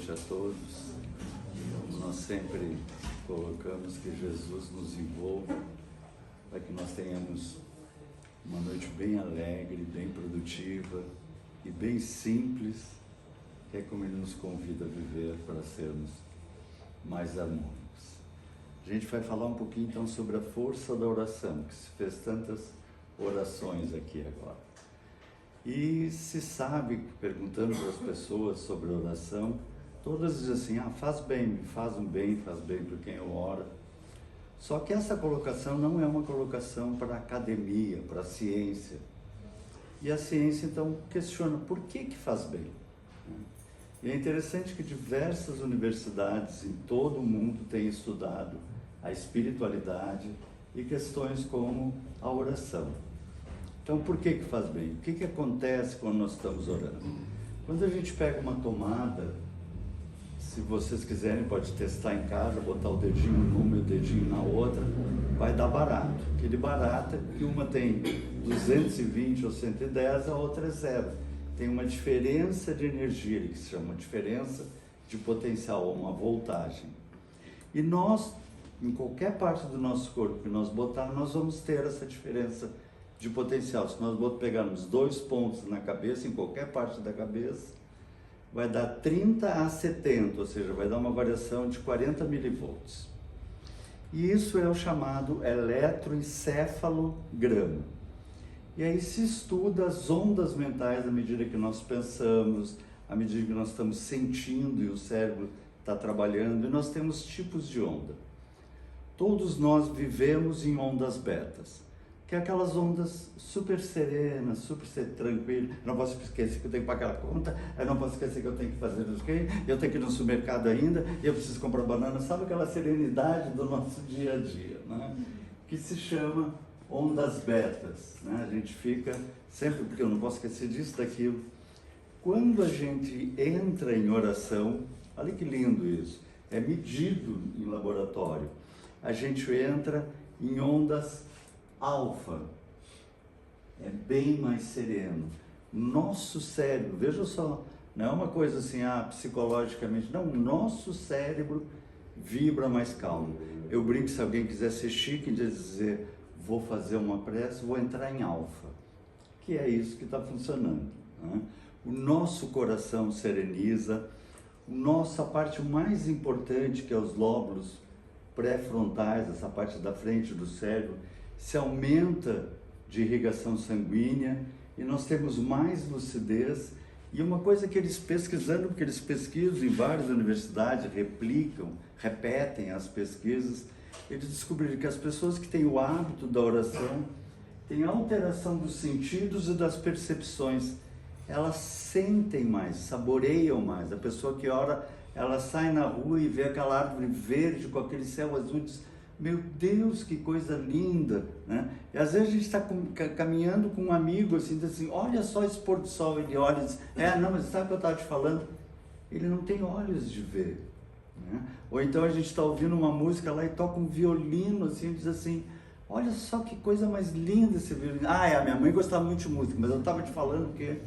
noite a todos. Nós sempre colocamos que Jesus nos envolva para que nós tenhamos uma noite bem alegre, bem produtiva e bem simples, que é como Ele nos convida a viver para sermos mais harmônicos. A gente vai falar um pouquinho então sobre a força da oração, que se fez tantas orações aqui agora. E se sabe, perguntando para as pessoas sobre oração, todas dizem assim, faz bem, me faz um bem, faz bem para quem eu oro. Só que essa colocação não é uma colocação para a academia, para a ciência. E a ciência então questiona por que faz bem. E é interessante que diversas universidades em todo o mundo têm estudado a espiritualidade e questões como a oração. Então, por que faz bem? O que acontece quando nós estamos orando? Quando a gente pega uma tomada, se vocês quiserem, pode testar em casa, botar o dedinho numa e o dedinho na outra, vai dar barato. Aquele barato é que uma tem 220 ou 110, a outra é 0. Tem uma diferença de energia, que se chama diferença de potencial, ou uma voltagem. E nós, em qualquer parte do nosso corpo que nós botarmos, nós vamos ter essa diferença de potencial. Se nós pegarmos 2 pontos na cabeça, em qualquer parte da cabeça, vai dar 30 a 70, ou seja, vai dar uma variação de 40 milivolts. E isso é o chamado eletroencefalograma. E aí se estuda as ondas mentais à medida que nós pensamos, à medida que nós estamos sentindo e o cérebro está trabalhando, e nós temos tipos de onda. Todos nós vivemos em ondas betas, que é aquelas ondas super serenas, super tranquilas. Eu não posso esquecer que eu tenho que pagar a conta, eu não posso esquecer que eu tenho que fazer o quê, eu tenho que ir no supermercado ainda, eu preciso comprar banana. Sabe aquela serenidade do nosso dia a dia, né? Que se chama ondas betas, né? A gente fica sempre, porque eu não posso esquecer disso, daquilo. Quando a gente entra em oração, olha que lindo isso, é medido em laboratório. A gente entra em ondas alfa, é bem mais sereno. Nosso cérebro, veja só, não é uma coisa assim, psicologicamente, não, o nosso cérebro vibra mais calmo. Eu brinco, se alguém quiser ser chique, de dizer, vou fazer uma prece, vou entrar em alfa, que é isso que está funcionando, né? O nosso coração sereniza, a parte mais importante, que é os lóbulos pré-frontais, essa parte da frente do cérebro, se aumenta de irrigação sanguínea e nós temos mais lucidez. E uma coisa que eles pesquisando, porque eles pesquisam em várias universidades, repetem as pesquisas, eles descobriram que as pessoas que têm o hábito da oração têm alteração dos sentidos e das percepções. Elas sentem mais, saboreiam mais. A pessoa que ora, ela sai na rua e vê aquela árvore verde com aquele céu azul e diz, meu Deus, que coisa linda, né? E às vezes a gente está caminhando com um amigo assim, diz assim, olha só esse pôr do sol, ele olha e diz, não, mas sabe o que eu estava te falando? Ele não tem olhos de ver, né? Ou então a gente está ouvindo uma música lá e toca um violino assim, e diz assim, olha só que coisa mais linda esse violino. A minha mãe gostava muito de música, mas eu estava te falando que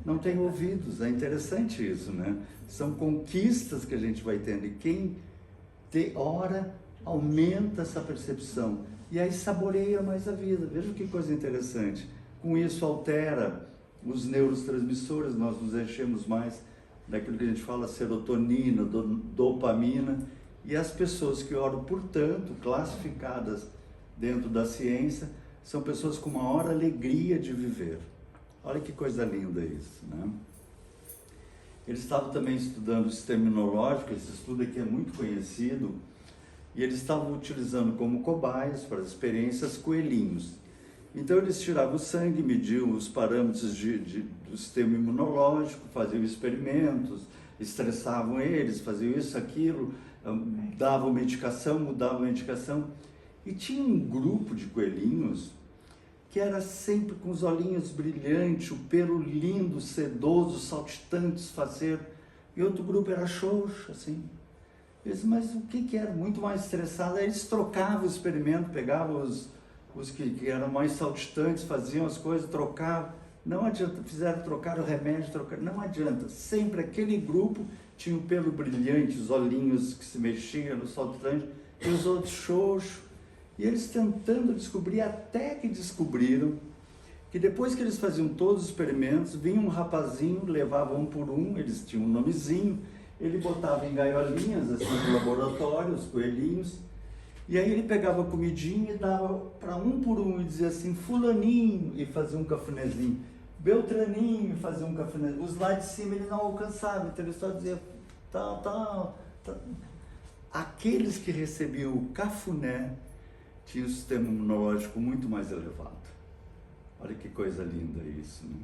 não tem ouvidos. É interessante isso, né? São conquistas que a gente vai tendo, e quem ora aumenta essa percepção e aí saboreia mais a vida. Veja que coisa interessante. Com isso altera os neurotransmissores, nós nos enchemos mais daquilo que a gente fala serotonina, dopamina, e as pessoas que oram, portanto, classificadas dentro da ciência, são pessoas com maior alegria de viver. Olha que coisa linda isso, né? Eles estavam também estudando o sistema imunológico, esse estudo aqui é muito conhecido, e eles estavam utilizando como cobaias para as experiências coelhinhos. Então eles tiravam o sangue, mediam os parâmetros do sistema imunológico, faziam experimentos, estressavam eles, faziam isso, aquilo, davam medicação, mudavam a medicação. E tinha um grupo de coelhinhos que era sempre com os olhinhos brilhantes, o pelo lindo, sedoso, saltitantes, faceiro. E outro grupo era xoxo, assim. Eles, mas o que era? Muito mais estressado. Aí eles trocavam o experimento, pegavam os que eram mais saltitantes, faziam as coisas, trocavam. Não adianta, trocaram o remédio, não adianta. Sempre aquele grupo tinha o pelo brilhante, os olhinhos que se mexiam no sol tanto, e os outros xoxos. E eles tentando descobrir, até que descobriram que depois que eles faziam todos os experimentos, vinha um rapazinho, levava um por um, eles tinham um nomezinho, ele botava em gaiolinhas, assim, no laboratório, os coelhinhos, e aí ele pegava a comidinha e dava para um por um e dizia assim, fulaninho, e fazia um cafunézinho, beltraninho, e fazia um cafunézinho. Os lá de cima ele não alcançava, então ele só dizia tal, tal, tal. Aqueles que recebiam o cafuné tinham um sistema imunológico muito mais elevado. Olha que coisa linda isso, né?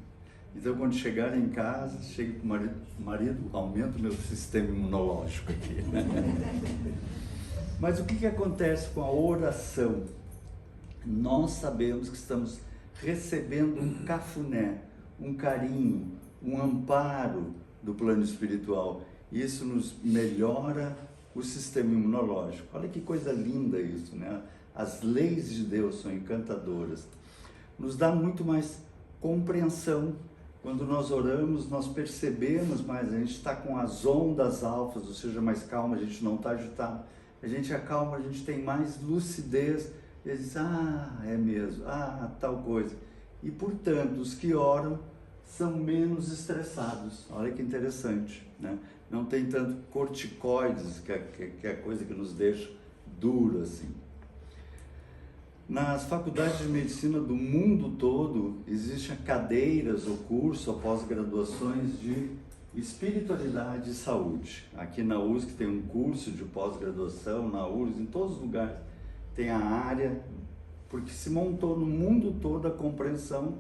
Então, quando chegar em casa, chega para o marido, aumenta o meu sistema imunológico aqui. Mas o que acontece com a oração? Nós sabemos que estamos recebendo um cafuné, um carinho, um amparo do plano espiritual. Isso nos melhora o sistema imunológico. Olha que coisa linda isso, né? As leis de Deus são encantadoras. Nos dá muito mais compreensão. Quando nós oramos, nós percebemos mais, a gente está com as ondas alfas, ou seja, mais calma, a gente não está agitado. A gente acalma, a gente tem mais lucidez, e eles dizem, é mesmo, tal coisa. E, portanto, os que oram são menos estressados. Olha que interessante, né? Não tem tanto corticoides, que é a coisa que nos deixa duro, assim. Nas faculdades de medicina do mundo todo, existem cadeiras ou cursos ou pós-graduações de espiritualidade e saúde. Aqui na USC tem um curso de pós-graduação, na URSS, em todos os lugares tem a área, porque se montou no mundo todo a compreensão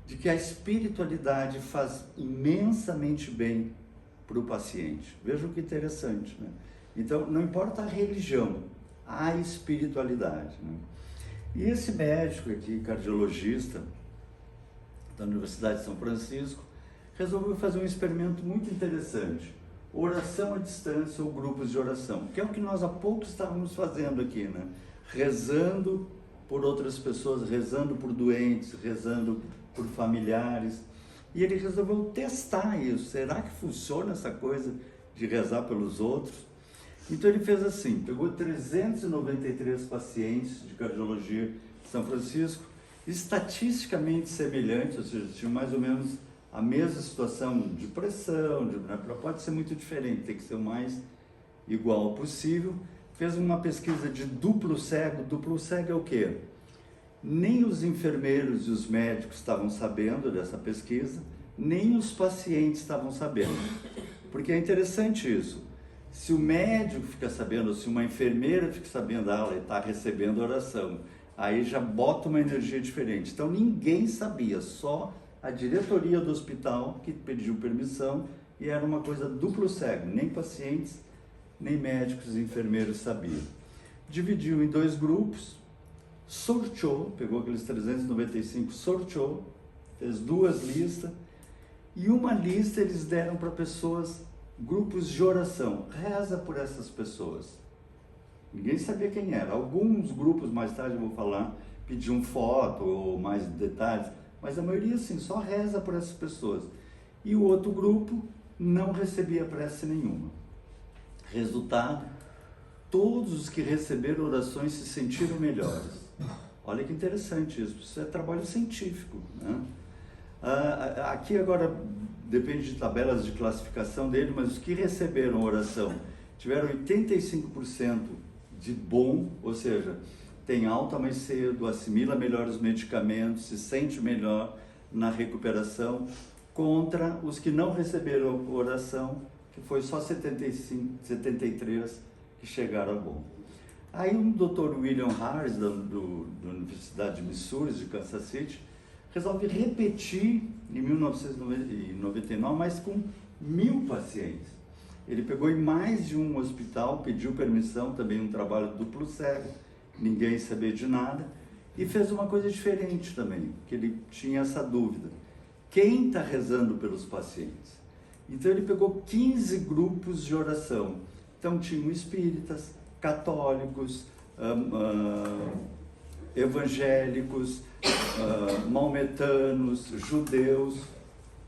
de que a espiritualidade faz imensamente bem para o paciente. Vejam que interessante, né? Então, não importa a religião, a espiritualidade, né? E esse médico aqui, cardiologista da Universidade de São Francisco, resolveu fazer um experimento muito interessante. Oração à distância ou grupos de oração, que é o que nós há pouco estávamos fazendo aqui, né? Rezando por outras pessoas, rezando por doentes, rezando por familiares. E ele resolveu testar isso. Será que funciona essa coisa de rezar pelos outros? Então ele fez assim, pegou 393 pacientes de cardiologia de São Francisco, estatisticamente semelhantes, ou seja, tinham mais ou menos a mesma situação de pressão, pode ser muito diferente, tem que ser o mais igual possível. Fez uma pesquisa de duplo cego é o quê? Nem os enfermeiros e os médicos estavam sabendo dessa pesquisa, nem os pacientes estavam sabendo, porque é interessante isso. Se o médico fica sabendo, ou se uma enfermeira fica sabendo, ela está recebendo oração, aí já bota uma energia diferente. Então ninguém sabia, só a diretoria do hospital que pediu permissão, e era uma coisa duplo cego, nem pacientes, nem médicos e enfermeiros sabiam. Dividiu em 2 grupos, sorteou, pegou aqueles 395, sorteou, fez 2 listas, e uma lista eles deram para pessoas, grupos de oração, reza por essas pessoas. Ninguém sabia quem era. Alguns grupos, mais tarde eu vou falar, pediam foto ou mais detalhes, mas a maioria sim, só reza por essas pessoas. E o outro grupo não recebia prece nenhuma. Resultado, todos os que receberam orações se sentiram melhores. Olha que interessante isso é trabalho científico, né? Aqui agora depende de tabelas de classificação dele, mas os que receberam oração tiveram 85% de bom, ou seja, tem alta mais cedo, assimila melhor os medicamentos, se sente melhor na recuperação, contra os que não receberam oração, que foi só 73 que chegaram a bom. Aí o Dr. William Harris, da Universidade de Missouri, de Kansas City, resolve repetir em 1999, mas com 1.000 pacientes. Ele pegou em mais de um hospital, pediu permissão, também um trabalho duplo cego, ninguém sabia de nada, e fez uma coisa diferente também, que ele tinha essa dúvida. Quem está rezando pelos pacientes? Então ele pegou 15 grupos de oração. Então tinham espíritas, católicos, evangélicos, maometanos, judeus,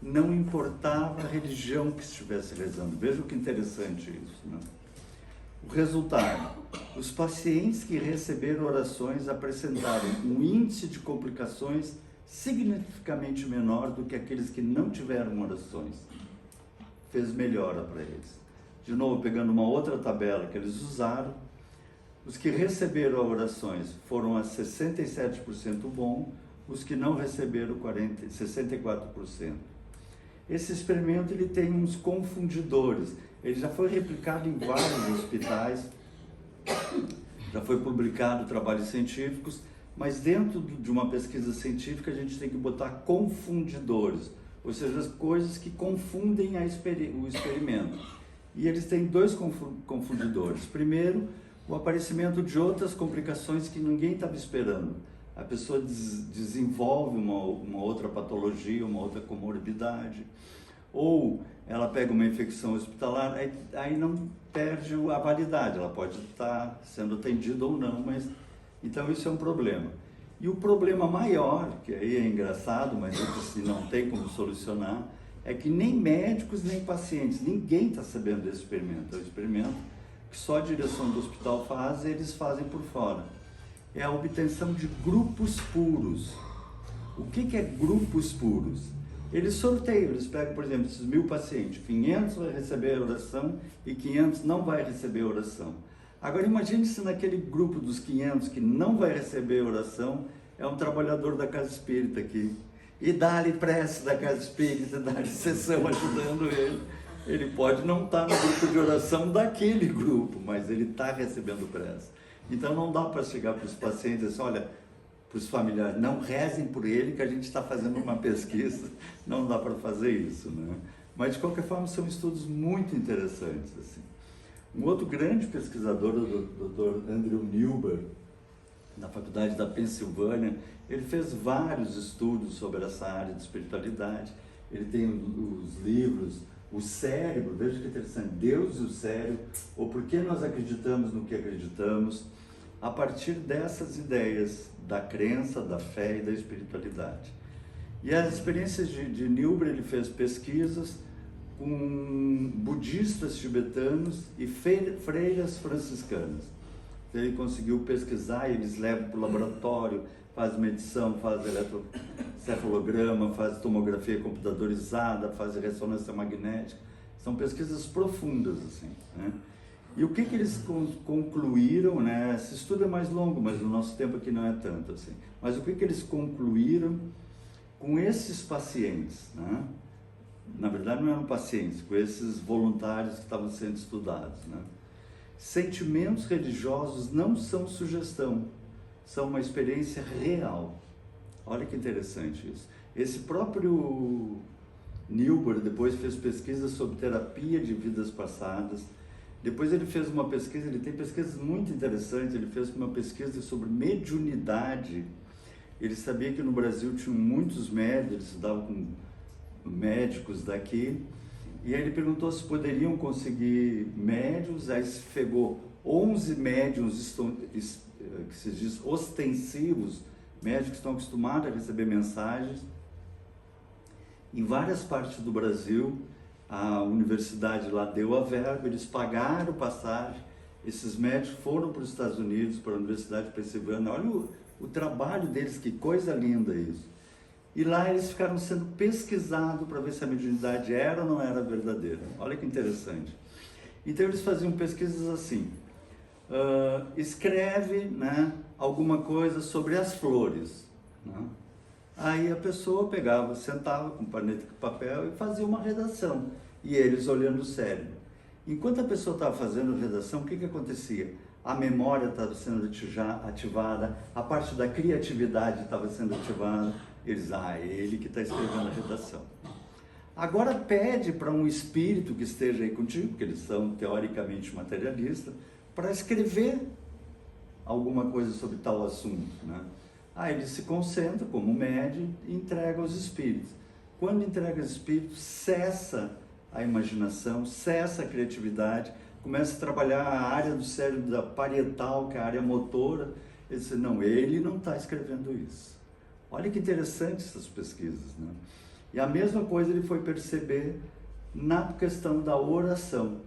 não importava a religião que estivesse rezando. Veja que interessante isso, né? O resultado, os pacientes que receberam orações apresentaram um índice de complicações significativamente menor do que aqueles que não tiveram orações. Fez melhora para eles. De novo, pegando uma outra tabela que eles usaram, os que receberam orações foram a 67% bom, os que não receberam 64%. Esse experimento ele tem uns confundidores. Ele já foi replicado em vários hospitais, já foi publicado trabalhos científicos, mas dentro de uma pesquisa científica a gente tem que botar confundidores, ou seja, as coisas que confundem o experimento. E eles têm dois confundidores. Primeiro, o aparecimento de outras complicações que ninguém estava esperando. A pessoa desenvolve uma outra patologia, uma outra comorbidade, ou ela pega uma infecção hospitalar, aí não perde a validade, ela pode estar sendo atendida ou não, mas então isso é um problema. E o problema maior, que aí é engraçado, mas esse não tem como solucionar, é que nem médicos nem pacientes, ninguém está sabendo desse experimento. É um experimento que só a direção do hospital faz e eles fazem por fora. É a obtenção de grupos puros. O que é grupos puros? Eles sorteiam, eles pegam, por exemplo, esses 1000 pacientes, 500 vai receber a oração e 500 não vai receber a oração. Agora imagine se naquele grupo dos 500 que não vai receber a oração é um trabalhador da casa espírita aqui. E dá-lhe prece da casa espírita, dá-lhe sessão ajudando ele. Ele pode não estar no grupo de oração daquele grupo, mas ele está recebendo prece. Então não dá para chegar para os pacientes e dizer, olha, para os familiares, não rezem por ele que a gente está fazendo uma pesquisa, não dá para fazer isso, né? Mas de qualquer forma são estudos muito interessantes, assim. Um outro grande pesquisador, o Dr. Andrew Newber, na Faculdade da Pensilvânia, ele fez vários estudos sobre essa área de espiritualidade. Ele tem os livros, o cérebro, veja que interessante, Deus e o cérebro, ou por que nós acreditamos no que acreditamos, a partir dessas ideias da crença, da fé e da espiritualidade. E as experiências de Newber, ele fez pesquisas com budistas tibetanos e freiras franciscanas. Então, ele conseguiu pesquisar, eles levam para o laboratório, faz medição, faz eletrocefalograma, faz tomografia computadorizada, faz ressonância magnética. São pesquisas profundas, assim, né? E o que eles concluíram, né? Esse estudo é mais longo, mas o nosso tempo aqui não é tanto, assim. Mas o que eles concluíram com esses pacientes, né? Na verdade não eram pacientes, com esses voluntários que estavam sendo estudados, né? Sentimentos religiosos não são sugestão, são uma experiência real. Olha que interessante isso. Esse próprio Newber depois fez pesquisas sobre terapia de vidas passadas. Depois ele fez uma pesquisa, ele tem pesquisas muito interessantes, ele fez uma pesquisa sobre mediunidade. Ele sabia que no Brasil tinham muitos médios, ele estudava com médicos daqui, e aí ele perguntou se poderiam conseguir médios, aí se pegou 11 médiums que se diz ostensivos, médicos que estão acostumados a receber mensagens, em várias partes do Brasil. A universidade lá deu a verba, eles pagaram passagem, esses médicos foram para os Estados Unidos, para a Universidade de Pensilvânia. Olha o trabalho deles, que coisa linda isso. E lá eles ficaram sendo pesquisados para ver se a mediunidade era ou não era verdadeira. Olha que interessante. Então eles faziam pesquisas assim, escreve, né, alguma coisa sobre as flores, né? Aí a pessoa pegava, sentava com caneta e papel e fazia uma redação, e eles olhando o cérebro. Enquanto a pessoa estava fazendo a redação, o que acontecia? A memória estava sendo ativada, a parte da criatividade estava sendo ativada. Eles, é ele que está escrevendo a redação. Agora pede para um espírito que esteja aí contigo, porque eles são teoricamente materialistas, para escrever alguma coisa sobre tal assunto, né? Aí ele se concentra como médium e entrega aos espíritos. Quando entrega aos espíritos, cessa a imaginação, cessa a criatividade, começa a trabalhar a área do cérebro da parietal, que é a área motora. Ele diz, não, ele não está escrevendo isso. Olha que interessante essas pesquisas, né? E a mesma coisa ele foi perceber na questão da oração,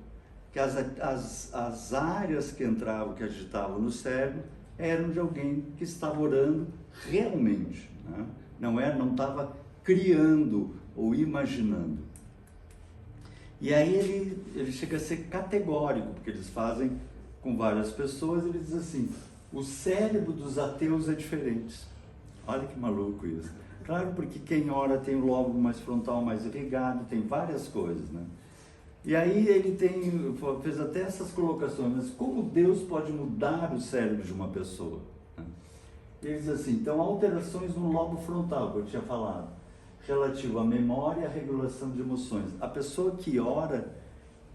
que as áreas que entravam, que agitavam no cérebro, eram de alguém que estava orando realmente, né? Não estava criando ou imaginando. E aí ele chega a ser categórico, porque eles fazem com várias pessoas, ele diz assim, o cérebro dos ateus é diferente. Olha que maluco isso. Claro, porque quem ora tem o lobo mais frontal mais irrigado, tem várias coisas, né? E aí ele fez até essas colocações, mas como Deus pode mudar o cérebro de uma pessoa? Ele diz assim, então alterações no lobo frontal, que eu tinha falado, relativo à memória e à regulação de emoções. A pessoa que ora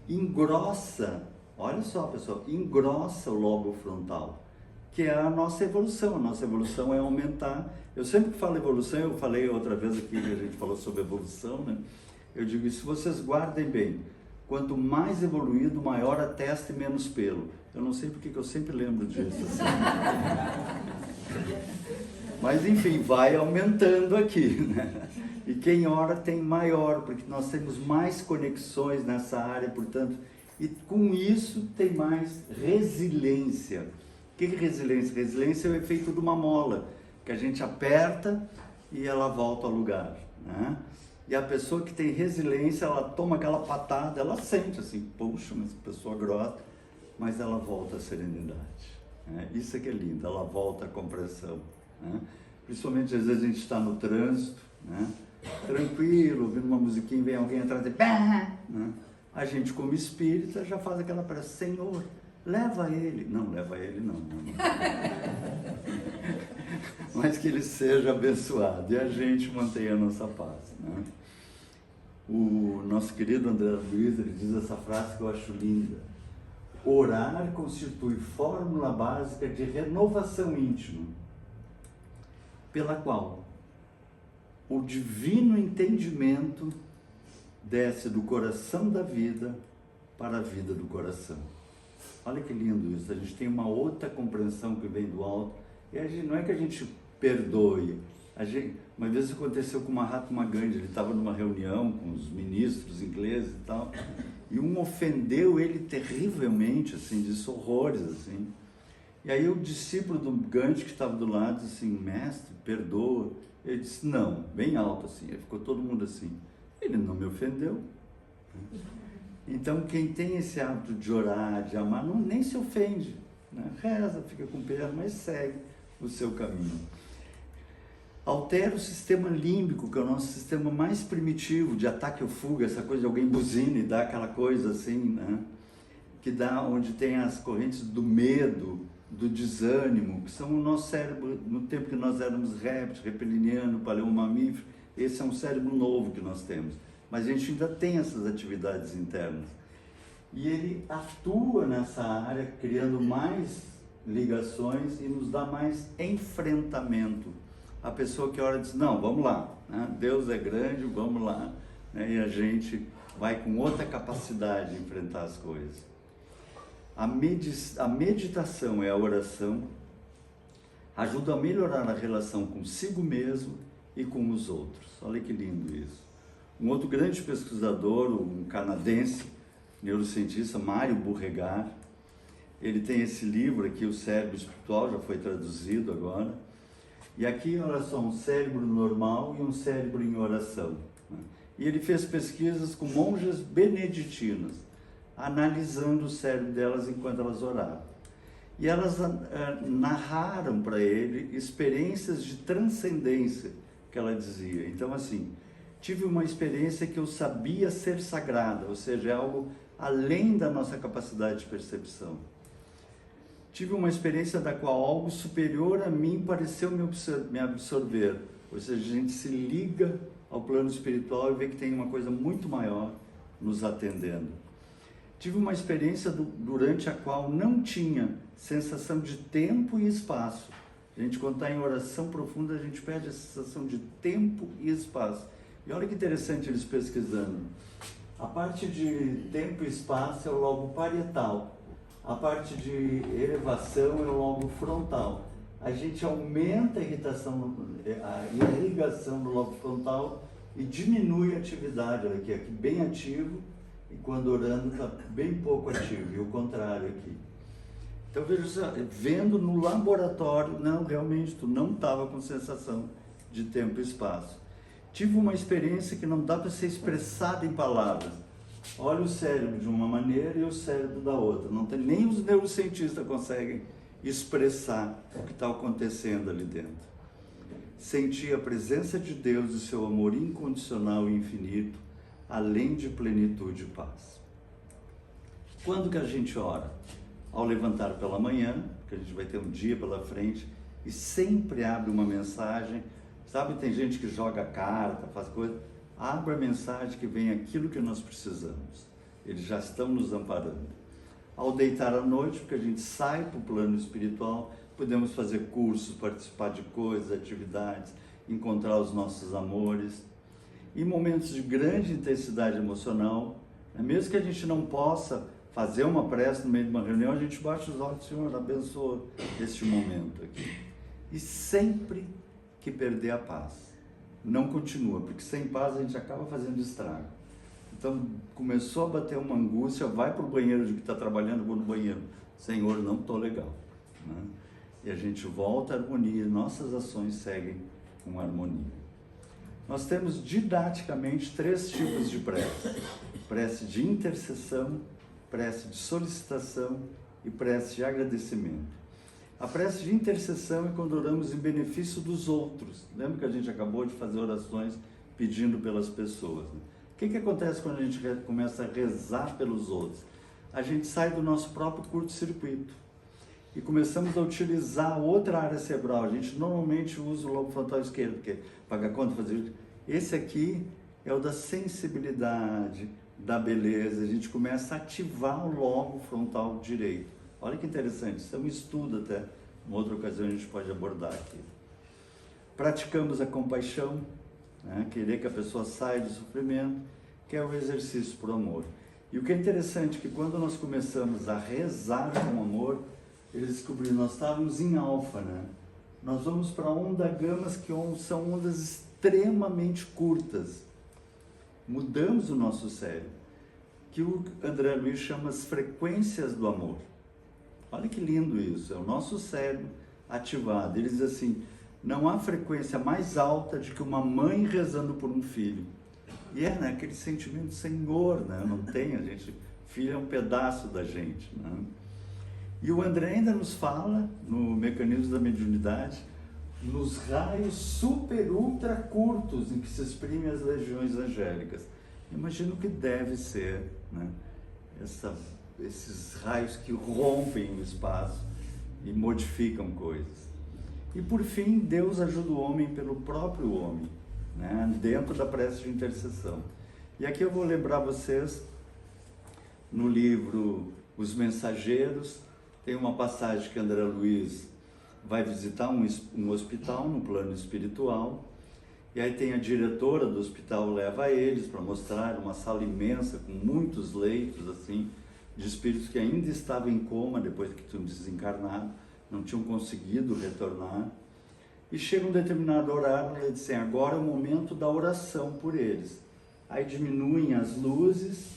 engrossa, olha só pessoal, engrossa o lobo frontal, que é a nossa evolução. A nossa evolução é aumentar. Eu sempre que falo evolução, eu falei outra vez aqui, que a gente falou sobre evolução, né? Eu digo, isso vocês guardem bem. Quanto mais evoluído, maior a testa e menos pelo. Eu não sei porque que eu sempre lembro disso. Assim. Mas enfim, vai aumentando aqui, né? E quem ora tem maior, porque nós temos mais conexões nessa área, portanto, e com isso tem mais resiliência. O que é resiliência? Resiliência é o efeito de uma mola, que a gente aperta e ela volta ao lugar, né? E a pessoa que tem resiliência, ela toma aquela patada, ela sente assim, puxa, mas pessoa grossa, mas ela volta à serenidade, né? Isso é que é lindo, ela volta à compreensão, né? Principalmente às vezes a gente está no trânsito, né? Tranquilo, ouvindo uma musiquinha, vem alguém atrás de né? A gente como espírita já faz aquela prece, Senhor, leva ele. Não, leva ele não. Mas que ele seja abençoado e a gente mantenha a nossa paz, né? O nosso querido André Luiz, ele diz essa frase que eu acho linda. Orar constitui fórmula básica de renovação íntima, pela qual o divino entendimento desce do coração da vida para a vida do coração. Olha que lindo isso, a gente tem uma outra compreensão que vem do alto, e a gente, não é que a gente perdoe, uma vez aconteceu com o Mahatma Gandhi, ele estava numa reunião com os ministros ingleses e tal, e um ofendeu ele terrivelmente, assim, disse horrores, assim. E aí o discípulo do Gandhi que estava do lado disse assim, mestre, perdoa. Ele disse, não, bem alto assim, aí ficou todo mundo assim. Ele não me ofendeu. Então quem tem esse hábito de orar, de amar, nem se ofende, né? Reza, fica com pena, mas segue o seu caminho. Altera o sistema límbico, que é o nosso sistema mais primitivo, de ataque ou fuga, essa coisa de alguém buzina e dá aquela coisa assim, né? Que dá onde tem as correntes do medo, do desânimo, que são o nosso cérebro, no tempo que nós éramos réptil, reptiliano, paleomamífero, esse é um cérebro novo que nós temos, mas a gente ainda tem essas atividades internas. E ele atua nessa área, criando mais ligações e nos dá mais enfrentamento. A pessoa que ora diz, não, vamos lá, né? Deus é grande, vamos lá, né? E a gente vai com outra capacidade de enfrentar as coisas. A meditação e a oração ajudam a melhorar a relação consigo mesmo e com os outros. Olha que lindo isso. Um outro grande pesquisador, um canadense, neurocientista, Mário Burregar, ele tem esse livro aqui, O Cérebro Espiritual, já foi traduzido agora. E aqui, olha só, um cérebro normal e um cérebro em oração, né? E ele fez pesquisas com monjas beneditinas, analisando o cérebro delas enquanto elas oravam. E elas narraram para ele experiências de transcendência, que ela dizia. Então, assim, tive uma experiência que eu sabia ser sagrada, ou seja, é algo além da nossa capacidade de percepção. Tive uma experiência da qual algo superior a mim pareceu me absorver, ou seja, a gente se liga ao plano espiritual e vê que tem uma coisa muito maior nos atendendo. Tive uma experiência durante a qual não tinha sensação de tempo e espaço. A gente, quando está em oração profunda, a gente perde a sensação de tempo e espaço. E olha que interessante eles pesquisando. A parte de tempo e espaço é o lobo parietal. A parte de elevação é o lobo frontal. A gente aumenta a irrigação do lobo frontal e diminui a atividade. Olha aqui bem ativo, e quando orando está bem pouco ativo, e o contrário aqui. Então veja, vendo no laboratório, não, realmente tu não estava com sensação de tempo e espaço. Tive uma experiência que não dá para ser expressada em palavras. Olha o cérebro de uma maneira e o cérebro da outra. Não tem, nem os neurocientistas conseguem expressar o que está acontecendo ali dentro. Senti a presença de Deus e seu amor incondicional e infinito, além de plenitude e paz. Quando que a gente ora? Ao levantar pela manhã, porque a gente vai ter um dia pela frente, e sempre abre uma mensagem. Sabe, tem gente que joga carta, faz coisa. Abre a mensagem que vem aquilo que nós precisamos. Eles já estão nos amparando. Ao deitar à noite, porque a gente sai para o plano espiritual, podemos fazer cursos, participar de coisas, atividades, encontrar os nossos amores. Em momentos de grande intensidade emocional, mesmo que a gente não possa fazer uma prece no meio de uma reunião, a gente baixa os olhos, Senhor, abençoa este momento aqui. E sempre que perder a paz, não continua, porque sem paz a gente acaba fazendo estrago. Então, começou a bater uma angústia, vai para o banheiro de que está trabalhando, vou no banheiro. Senhor, não estou legal. Né? E a gente volta à harmonia, nossas ações seguem com harmonia. Nós temos didaticamente 3 tipos de prece. Prece de intercessão, prece de solicitação e prece de agradecimento. A prece de intercessão é quando oramos em benefício dos outros. Lembra que a gente acabou de fazer orações pedindo pelas pessoas, né? O que acontece quando a gente começa a rezar pelos outros? A gente sai do nosso próprio curto-circuito e começamos a utilizar outra área cerebral. A gente normalmente usa o lobo frontal esquerdo, porque paga conta, fazer. Esse aqui é o da sensibilidade, da beleza. A gente começa a ativar o lobo frontal direito. Olha que interessante, isso é um estudo até. Uma outra ocasião a gente pode abordar aqui. Praticamos a compaixão, né? Querer que a pessoa saia do sofrimento, que é o exercício por amor. E o que é interessante é que quando nós começamos a rezar com amor, eles descobriram, nós estávamos em alfa, né? Nós vamos para onda gamas, que são ondas extremamente curtas. Mudamos o nosso cérebro, que o André Luiz chama as frequências do amor. Olha que lindo isso, é o nosso cérebro ativado. Ele diz assim, não há frequência mais alta de que uma mãe rezando por um filho. E é, né, aquele sentimento de Senhor, né? Não tem, a gente, filho é um pedaço da gente, né? E o André ainda nos fala, no Mecanismo da Mediunidade, nos raios super ultra curtos em que se exprimem as legiões angélicas. Imagino que deve ser, né, esses raios que rompem o espaço e modificam coisas. E por fim, Deus ajuda o homem pelo próprio homem, né, dentro da prece de intercessão. E aqui eu vou lembrar vocês, no livro Os Mensageiros, tem uma passagem que André Luiz vai visitar um hospital no plano espiritual, e aí tem a diretora do hospital, leva eles para mostrar uma sala imensa com muitos leitos, assim, de espíritos que ainda estavam em coma depois que tinham desencarnado, não tinham conseguido retornar. E chega um determinado horário, eles dizem, agora é o momento da oração por eles. Aí diminuem as luzes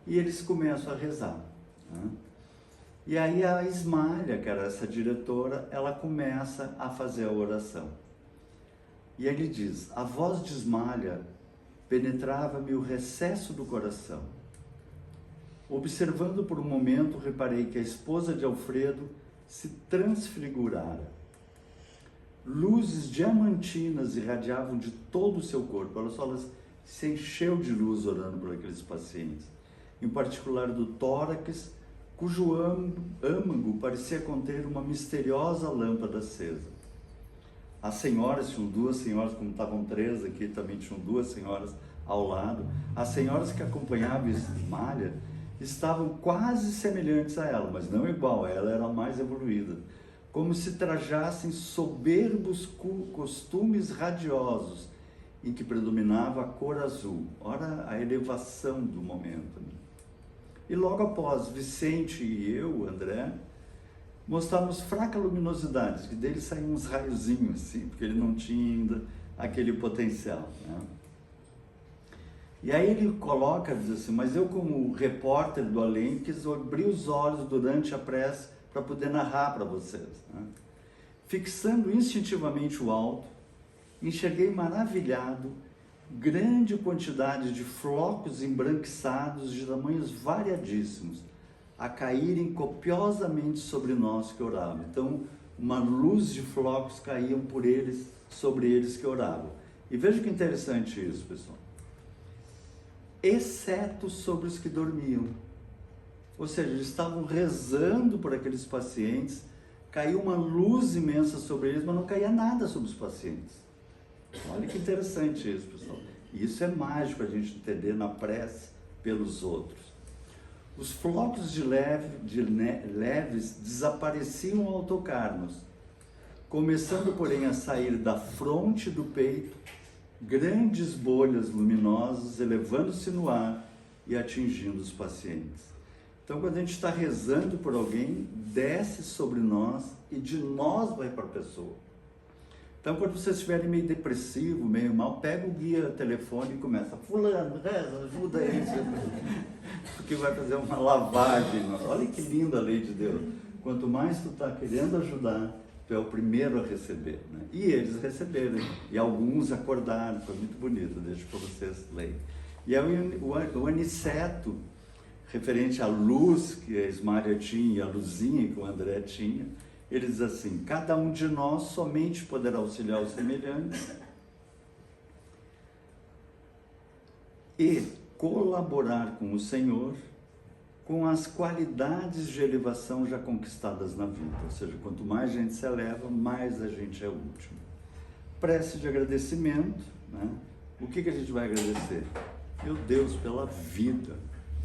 e eles começam a rezar, né? E aí a Ismália, que era essa diretora, ela começa a fazer a oração. E ele diz, a voz de Ismália penetrava-me o recesso do coração. Observando por um momento, reparei que a esposa de Alfredo se transfigurara. Luzes diamantinas irradiavam de todo o seu corpo. Olha só, ela se encheu de luz orando por aqueles pacientes. Em particular do tórax, cujo âmago parecia conter uma misteriosa lâmpada acesa. As senhoras, tinham 2 senhoras, como estavam 3 aqui, também tinham 2 senhoras ao lado. As senhoras que acompanhavam Ismália estavam quase semelhantes a ela, mas não igual, ela era a mais evoluída. Como se trajassem soberbos costumes radiosos, em que predominava a cor azul. Ora, a elevação do momento. E logo após, Vicente e eu, André, mostramos fraca luminosidade, que dele saíam uns raiozinhos assim, porque ele não tinha ainda aquele potencial, né? E aí ele coloca, diz assim, mas eu como repórter do além quis abrir os olhos durante a prece para poder narrar para vocês. Né? Fixando instintivamente o alto, enxerguei maravilhado grande quantidade de flocos embranquiçados de tamanhos variadíssimos, a caírem copiosamente sobre nós que oravam. Então, uma luz de flocos caíam por eles, sobre eles que oravam. E veja que interessante isso, pessoal. Exceto sobre os que dormiam. Ou seja, eles estavam rezando por aqueles pacientes, caiu uma luz imensa sobre eles, mas não caía nada sobre os pacientes. Olha que interessante isso, pessoal. E isso é mágico a gente entender na prece pelos outros. Os flocos de leves desapareciam ao tocar-nos, começando, porém, a sair da fronte do peito, grandes bolhas luminosas elevando-se no ar e atingindo os pacientes. Então, quando a gente está rezando por alguém, desce sobre nós e de nós vai para a pessoa. Então, quando vocês estiverem meio depressivo, meio mal, pega o guia telefone e começa, fulano, reza, ajuda eles, porque vai fazer uma lavagem. Olha que linda a lei de Deus. Quanto mais tu está querendo ajudar, tu é o primeiro a receber. Né? E eles receberam, e alguns acordaram, foi muito bonito, deixo para vocês lerem. E aí o aniceto, referente à luz que a Ismária tinha, e a luzinha que o André tinha, ele diz assim, cada um de nós somente poderá auxiliar os semelhantes e colaborar com o Senhor com as qualidades de elevação já conquistadas na vida. Ou seja, quanto mais a gente se eleva, mais a gente é útil. Prece de agradecimento, né? O que a gente vai agradecer? Meu Deus, pela vida,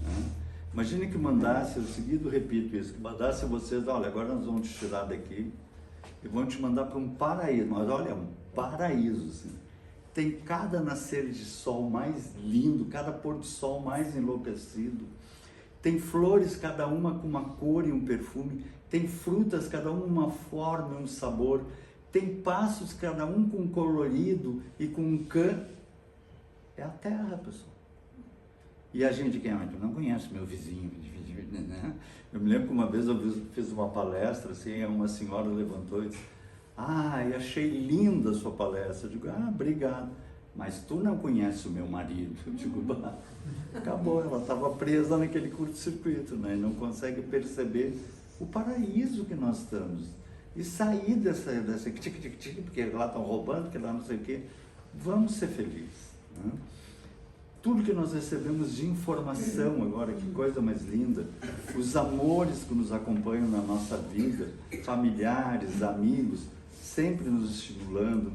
né? Imagine que mandasse, eu seguido repito isso, que mandasse vocês, olha, agora nós vamos te tirar daqui e vamos te mandar para um paraíso, mas olha, um paraíso, assim. Tem cada nascer de sol mais lindo, cada pôr do sol mais enlouquecido, tem flores, cada uma com uma cor e um perfume, tem frutas, cada uma uma forma e um sabor, tem passos, cada um com um colorido e com um canto. É a terra, pessoal. E a gente que não conhece meu vizinho, né? Eu me lembro que uma vez eu fiz uma palestra, assim, uma senhora levantou e disse, eu achei linda a sua palestra. Eu digo, obrigado, mas tu não conhece o meu marido. Eu digo, acabou, ela estava presa naquele curto-circuito, né? E não consegue perceber o paraíso que nós estamos. E sair dessa tic-tic-tic, porque lá estão roubando, porque lá não sei o quê. Vamos ser felizes, né? Tudo que nós recebemos de informação agora, que coisa mais linda, os amores que nos acompanham na nossa vida, familiares, amigos, sempre nos estimulando,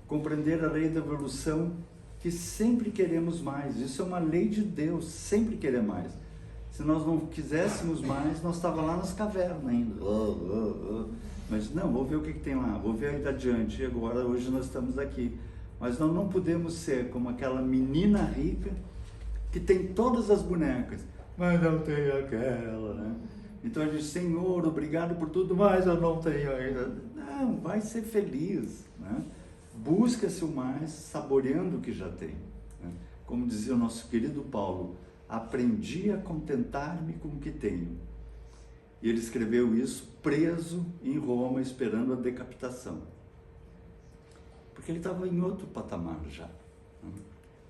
compreender a lei da evolução, que sempre queremos mais, isso é uma lei de Deus, sempre querer mais. Se nós não quiséssemos mais, nós estávamos lá nas cavernas ainda, mas não, vou ver o que tem lá, vou ver ainda adiante, e agora hoje nós estamos aqui. Mas nós não podemos ser como aquela menina rica que tem todas as bonecas, mas não tem aquela, né? Então a gente, Senhor, obrigado por tudo, mas eu não tenho ainda. Não, vai ser feliz, né? Busca-se o mais, saboreando o que já tem. Né? Como dizia o nosso querido Paulo, aprendi a contentar-me com o que tenho. E ele escreveu isso preso em Roma, esperando a decapitação. Porque ele estava em outro patamar já.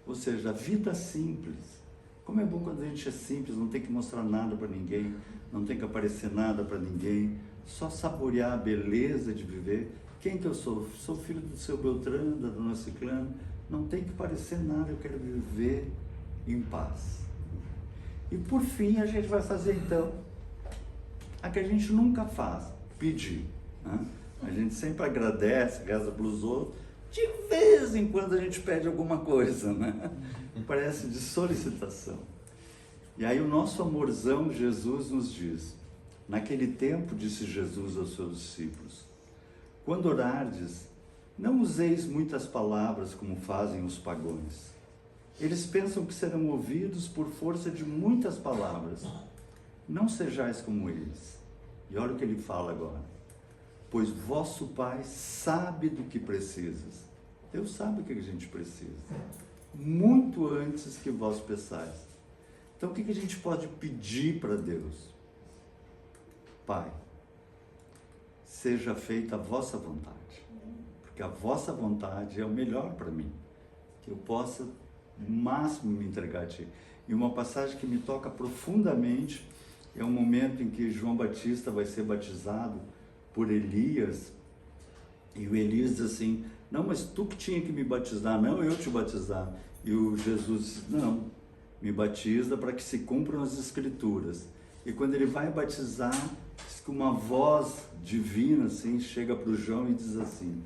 Ou seja, a vida simples. Como é bom quando a gente é simples, não tem que mostrar nada para ninguém, não tem que aparecer nada para ninguém, só saborear a beleza de viver. Quem que eu sou? Sou filho do seu Beltrano, da dona Ciclano, não tem que parecer nada, eu quero viver em paz. E por fim a gente vai fazer então a que a gente nunca faz, pedir. Né? A gente sempre agradece, reza pelos outros, de vez em quando a gente pede alguma coisa, né? Parece de solicitação. E aí o nosso amorzão Jesus nos diz, naquele tempo disse Jesus aos seus discípulos, quando orardes, não useis muitas palavras como fazem os pagãos. Eles pensam que serão ouvidos por força de muitas palavras. Não sejais como eles. E olha o que ele fala agora. Pois vosso Pai sabe do que precisas. Deus sabe o que a gente precisa. muito antes que vós peçais. Então o que a gente pode pedir para Deus? Pai, seja feita a vossa vontade, porque a vossa vontade é o melhor para mim, que eu possa o máximo me entregar a Ti. E uma passagem que me toca profundamente é um momento em que João Batista vai ser batizado por Elias, e o Elias diz assim, não, mas tu que tinha que me batizar, não eu te batizar. E o Jesus diz, não, me batiza para que se cumpram as Escrituras. E quando ele vai batizar, diz que uma voz divina assim, chega para o João e diz assim,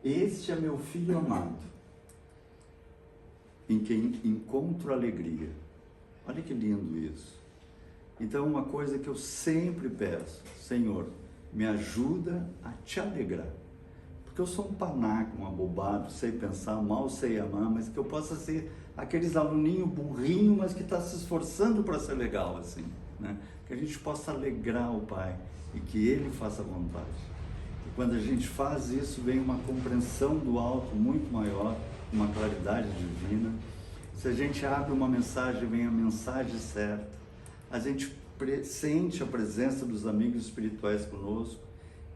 este é meu filho amado, em quem encontro alegria. Olha que lindo isso. Então uma coisa que eu sempre peço, Senhor, me ajuda a te alegrar. Porque eu sou um panaca, um abobado, sei pensar, mal sei amar, mas que eu possa ser aqueles aluninho burrinho, mas que está se esforçando para ser legal, assim, né? Que a gente possa alegrar o Pai e que Ele faça vontade. E quando a gente faz isso, vem uma compreensão do alto muito maior, uma claridade divina. Se a gente abre uma mensagem, vem a mensagem certa. A gente sente a presença dos amigos espirituais conosco.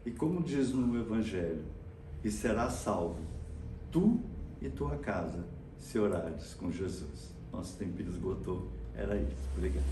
E como diz no Evangelho, e será salvo, tu e tua casa, se orares com Jesus. Nosso tempo esgotou. Era isso. Obrigado.